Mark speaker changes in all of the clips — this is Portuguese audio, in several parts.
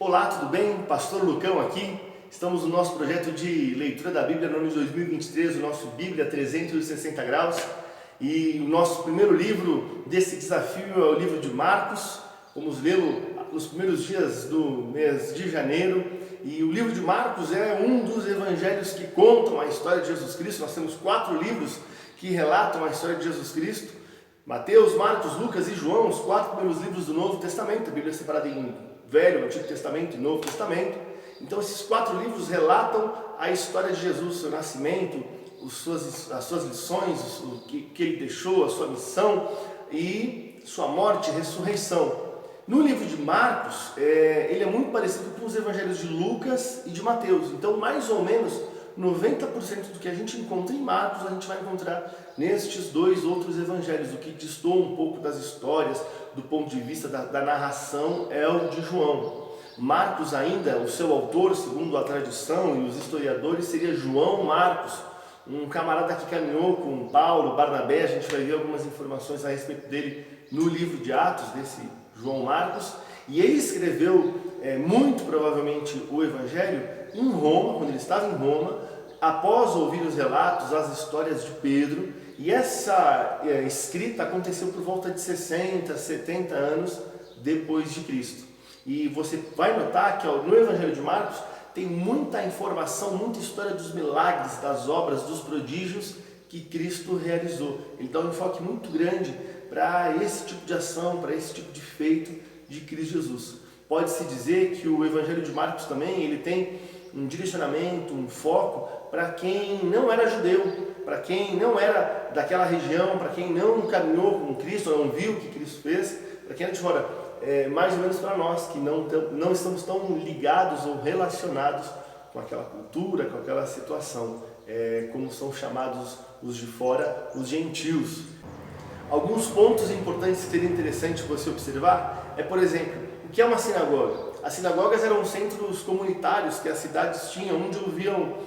Speaker 1: Olá, tudo bem? Pastor Lucão aqui. Estamos no nosso projeto de leitura da Bíblia no ano de 2023, o nosso Bíblia 360 graus. E o nosso primeiro livro desse desafio é o livro de Marcos. Vamos lê-lo nos primeiros dias do mês de janeiro. E o livro de Marcos é um dos evangelhos que contam a história de Jesus Cristo. Nós temos 4 livros que relatam a história de Jesus Cristo. Mateus, Marcos, Lucas e João, os 4 primeiros livros do Novo Testamento. A Bíblia é separada em Velho, Antigo Testamento e Novo Testamento. Então esses 4 livros relatam a história de Jesus, seu nascimento, as suas lições, o que ele deixou, a sua missão e sua morte e ressurreição. No livro de Marcos, ele é muito parecido com os evangelhos de Lucas e de Mateus. Então, mais ou menos, 90% do que a gente encontra em Marcos, a gente vai encontrar nestes 2 outros evangelhos. O que destoa um pouco das histórias, do ponto de vista da narração, é o de João. Marcos ainda, o seu autor, segundo a tradição e os historiadores, seria João Marcos, um camarada que caminhou com Paulo, Barnabé. A gente vai ver algumas informações a respeito dele no livro de Atos, desse João Marcos. E ele escreveu, muito provavelmente, o evangelho em Roma, quando ele estava em Roma, após ouvir os relatos, as histórias de Pedro. E essa escrita aconteceu por volta de 60, 70 anos depois de Cristo. E você vai notar que no Evangelho de Marcos tem muita informação, muita história dos milagres, das obras, dos prodígios que Cristo realizou. Ele dá um enfoque muito grande para esse tipo de ação, para esse tipo de feito de Cristo Jesus. Pode-se dizer que o Evangelho de Marcos também ele tem um direcionamento, um foco para quem não era judeu, para quem não era daquela região, para quem não caminhou com Cristo, não viu o que Cristo fez, para quem era de fora, mais ou menos para nós que não estamos tão ligados ou relacionados com aquela cultura, com aquela situação, como são chamados os de fora, os gentios. Alguns pontos importantes que seria interessante você observar por exemplo, o que é uma sinagoga? As sinagogas eram centros comunitários que as cidades tinham, onde viviam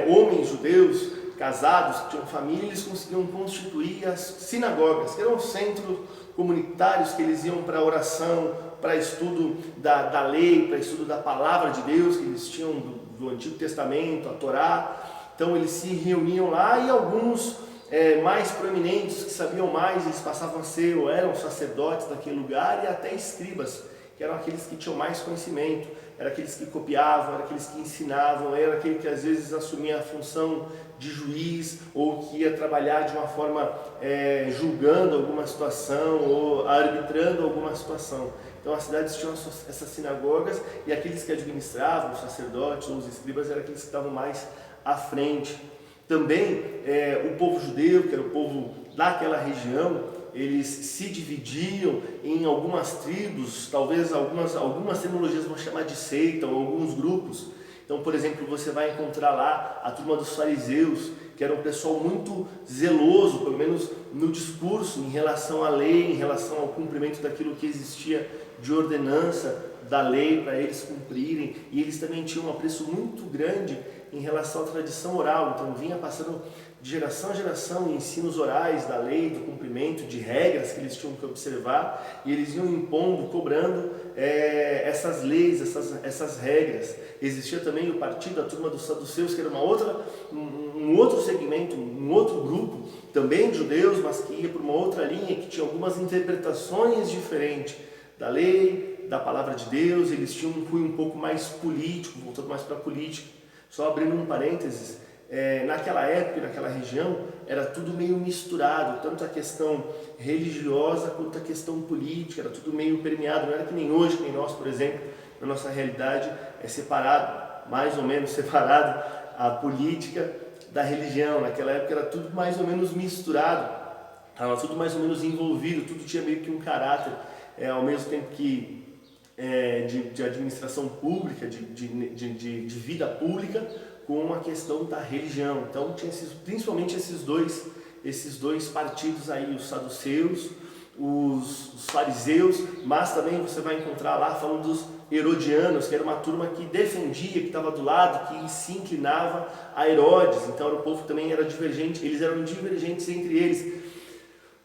Speaker 1: homens judeus, casados, que tinham família. Eles conseguiam constituir as sinagogas, que eram centros comunitários que eles iam para oração, para estudo da lei, para estudo da palavra de Deus, que eles tinham do Antigo Testamento, a Torá. Então eles se reuniam lá e alguns mais proeminentes, que sabiam mais, eles passavam a ser ou eram sacerdotes daquele lugar, e até escribas, que eram aqueles que tinham mais conhecimento, eram aqueles que copiavam, eram aqueles que ensinavam, era aquele que às vezes assumia a função de juiz, ou que ia trabalhar de uma forma julgando alguma situação, ou arbitrando alguma situação. Então as cidades tinham essas sinagogas, e aqueles que administravam, os sacerdotes ou os escribas, eram aqueles que estavam mais à frente. Também o povo judeu, que era o povo daquela região, eles se dividiam em algumas tribos, talvez algumas terminologias vão chamar de seita, ou alguns grupos. Então, por exemplo, você vai encontrar lá a turma dos fariseus, que era um pessoal muito zeloso, pelo menos no discurso, em relação à lei, em relação ao cumprimento daquilo que existia de ordenança da lei para eles cumprirem. E eles também tinham um apreço muito grande em relação à tradição oral. Então vinha passando de geração a geração ensinos orais da lei, do cumprimento de regras que eles tinham que observar, e eles iam impondo, cobrando essas leis, essas regras. Existia também o partido, a turma dos saduceus, que era um outro segmento, um outro grupo, também de judeus, mas que ia por uma outra linha, que tinha algumas interpretações diferentes da lei, da palavra de Deus. Eles tinham um cunho um pouco mais político, voltado mais para a política. Só abrindo um parênteses, naquela época, naquela região, era tudo meio misturado, tanto a questão religiosa quanto a questão política, era tudo meio permeado. Não era que nem hoje, que nem nós, por exemplo, na nossa realidade é separado, mais ou menos separado, a política da religião. Naquela época era tudo mais ou menos misturado, estava tudo mais ou menos envolvido, tudo tinha meio que um caráter, ao mesmo tempo que de administração pública, de vida pública, com a questão da religião. Então tinha principalmente esses dois partidos aí, os saduceus, os fariseus, mas também você vai encontrar lá falando dos herodianos, que era uma turma que defendia, que estava do lado, que se inclinava a Herodes. Então era um povo que também era divergente, eles eram divergentes entre eles.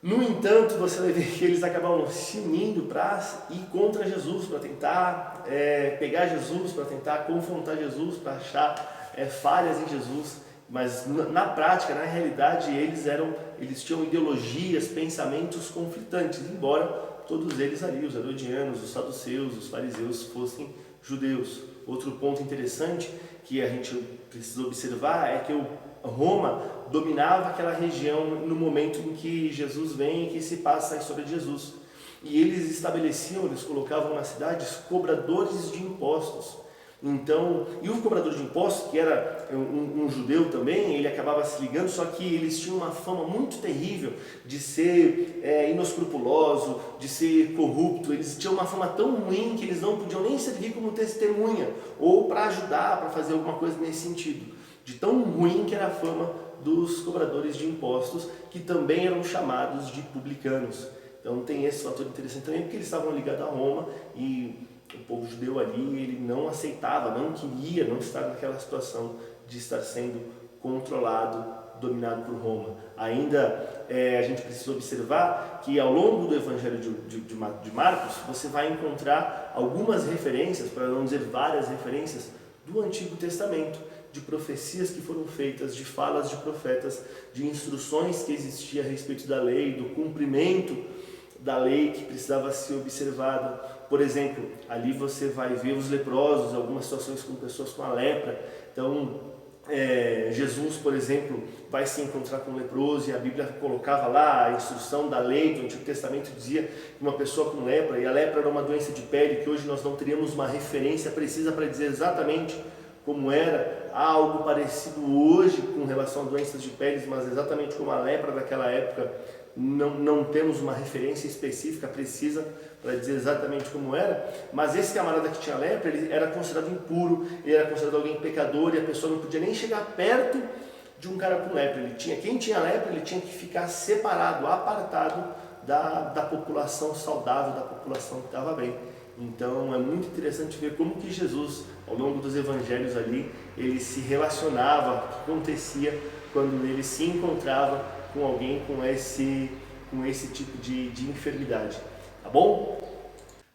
Speaker 1: No entanto, você vai ver que eles acabavam se unindo para ir contra Jesus, para tentar pegar Jesus, para tentar confrontar Jesus, para achar falhas em Jesus. Mas na prática, na realidade, eles tinham ideologias, pensamentos conflitantes, embora todos eles ali, os herodianos, os saduceus, os fariseus, fossem judeus. Outro ponto interessante que a gente precisa observar é que Roma dominava aquela região no momento em que Jesus vem e que se passa a história de Jesus. E eles colocavam nas cidades cobradores de impostos. Então, e o cobrador de impostos, que era um judeu também, ele acabava se ligando, só que eles tinham uma fama muito terrível de ser inescrupuloso, de ser corrupto. Eles tinham uma fama tão ruim que eles não podiam nem servir como testemunha ou para ajudar, para fazer alguma coisa nesse sentido. De tão ruim que era a fama dos cobradores de impostos, que também eram chamados de publicanos. Então tem esse fator interessante também, porque eles estavam ligados a Roma e o povo judeu ali, ele não aceitava, não queria não estar naquela situação de estar sendo controlado, dominado por Roma. Ainda a gente precisa observar que ao longo do Evangelho de Marcos, você vai encontrar algumas referências, para não dizer várias referências, do Antigo Testamento, de profecias que foram feitas, de falas de profetas, de instruções que existiam a respeito da lei, do cumprimento da lei que precisava ser observada. Por exemplo, ali você vai ver os leprosos, algumas situações com pessoas com a lepra. Então, Jesus, por exemplo, vai se encontrar com um leproso, e a Bíblia colocava lá a instrução da lei do Antigo Testamento, dizia que uma pessoa com lepra, e a lepra era uma doença de pele, que hoje nós não teríamos uma referência precisa para dizer exatamente como era. Há algo parecido hoje com relação a doenças de pele, mas exatamente como a lepra daquela época, não temos uma referência específica, precisa, para dizer exatamente como era. Mas esse camarada que tinha lepra, ele era considerado impuro, ele era considerado alguém pecador, e a pessoa não podia nem chegar perto de um cara com lepra. Quem tinha lepra, ele tinha que ficar separado, apartado da população saudável, da população que estava bem. Então é muito interessante ver como que Jesus, ao longo dos evangelhos ali, ele se relacionava, o que acontecia quando ele se encontrava com alguém com esse tipo de enfermidade. Tá bom?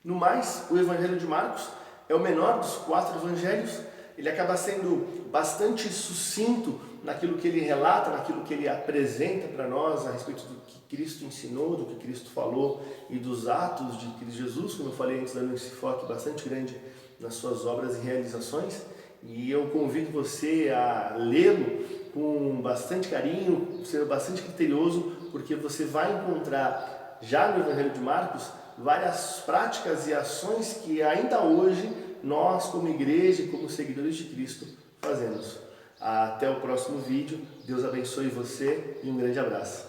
Speaker 1: No mais, o Evangelho de Marcos é o menor dos 4 evangelhos. Ele acaba sendo bastante sucinto naquilo que ele relata, naquilo que ele apresenta para nós a respeito do que Cristo ensinou, do que Cristo falou e dos atos de Cristo Jesus, como eu falei antes, dando esse foco bastante grande nas suas obras e realizações. E eu convido você a lê-lo com bastante carinho, ser bastante criterioso, porque você vai encontrar já no Evangelho de Marcos várias práticas e ações que ainda hoje nós, como igreja e como seguidores de Cristo, fazemos. Até o próximo vídeo. Deus abençoe você e um grande abraço.